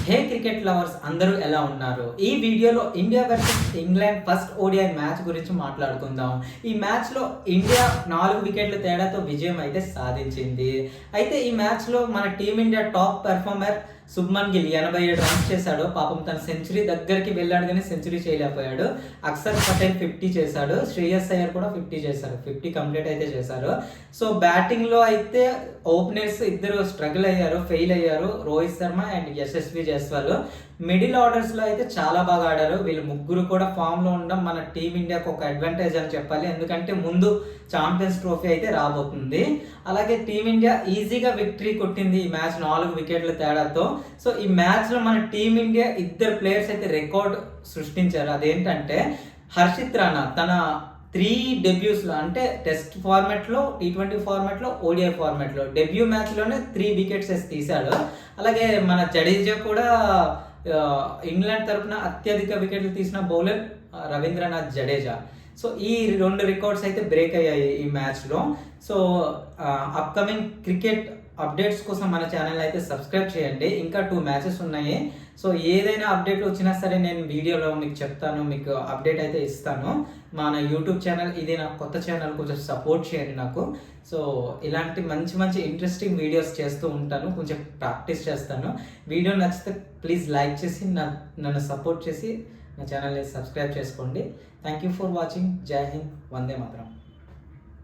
హే cricket lovers అందరూ ఎలా ఉన్నారు? ఈ వీడియోలో India versus England first ODI match గురించి మాట్లాడుకుందాం. ఈ మ్యాచ్లో ఇండియా 4 వికెట్ల తేడాతో విజయం అయితే సాధించింది. అయితే ఈ మ్యాచ్లో మన team India top performer Shubman Gill 87 runs చేశాడు. పాపం తన సెంచరీ దగ్గరికి వెళ్ళాడు కానీ సెంచరీ చేయలేకపోయాడు. అక్షర్ పటేల్ 50 చేశాడు. శ్రేయస్ అయ్యర్ కూడా 50 చేశారు. 50 కంప్లీట్ అయితే చేశారు. సో బ్యాటింగ్లో అయితే ఓపెనర్స్ ఇద్దరు స్ట్రగుల్ అయ్యారు, ఫెయిల్ అయ్యారు. రోహిత్ శర్మ అండ్ యశస్వి జైస్వాల్. మిడిల్ ఆర్డర్స్లో అయితే చాలా బాగా ఆడారు. వీళ్ళు ముగ్గురు కూడా ఫామ్లో ఉండడం మన టీమిండియాకు ఒక అడ్వాంటేజ్ అని చెప్పాలి. ఎందుకంటే ముందు ఛాంపియన్స్ ట్రోఫీ అయితే రాబోతుంది. అలాగే టీమిండియా ఈజీగా విక్టరీ కొట్టింది ఈ మ్యాచ్ 4 వికెట్ల తేడాతో. సో ఈ మ్యాచ్లో మన టీమిండియా ఇద్దరు ప్లేయర్స్ అయితే రికార్డ్ సృష్టించారు. అదేంటంటే హర్షిత్ రాణా తన 3 డెబ్యూస్లో, అంటే టెస్ట్ ఫార్మాట్లో, T20 ఫార్మాట్లో, ఓడిఐ ఫార్మాట్లో డెబ్యూ మ్యాచ్లోనే 3 వికెట్స్ వేసి తీశాడు. అలాగే మన జడేజా కూడా ఇంగ్లాండ్ తరఫున అత్యధిక వికెట్లు తీసిన బౌలర్ రవీంద్రనాథ్ జడేజా. సో ఈ 2 రికార్డ్స్ అయితే బ్రేక్ అయ్యాయి ఈ మ్యాచ్లో. సో అప్కమింగ్ క్రికెట్ అప్డేట్స్ కోసం మన ఛానల్ అయితే సబ్స్క్రైబ్ చేయండి. ఇంకా 2 మ్యాచెస్ ఉన్నాయి. సో ఏదైనా అప్డేట్ వచ్చినా సరే నేను వీడియోలో మీకు చెప్తాను, మీకు అప్డేట్ అయితే ఇస్తాను. మన యూట్యూబ్ ఛానల్ ఇది, నాకు కొత్త ఛానల్, కొంచెం సపోర్ట్ చేయండి నాకు. సో ఇలాంటి మంచి మంచి ఇంట్రెస్టింగ్ వీడియోస్ చేస్తూ ఉంటాను, కొంచెం ప్రాక్టీస్ చేస్తాను. వీడియో నచ్చితే ప్లీజ్ లైక్ చేసి నన్ను సపోర్ట్ చేసి నా ఛానల్ని సబ్స్క్రైబ్ చేసుకోండి. Thank you for watching. జై హింద్, వందే మాతరం.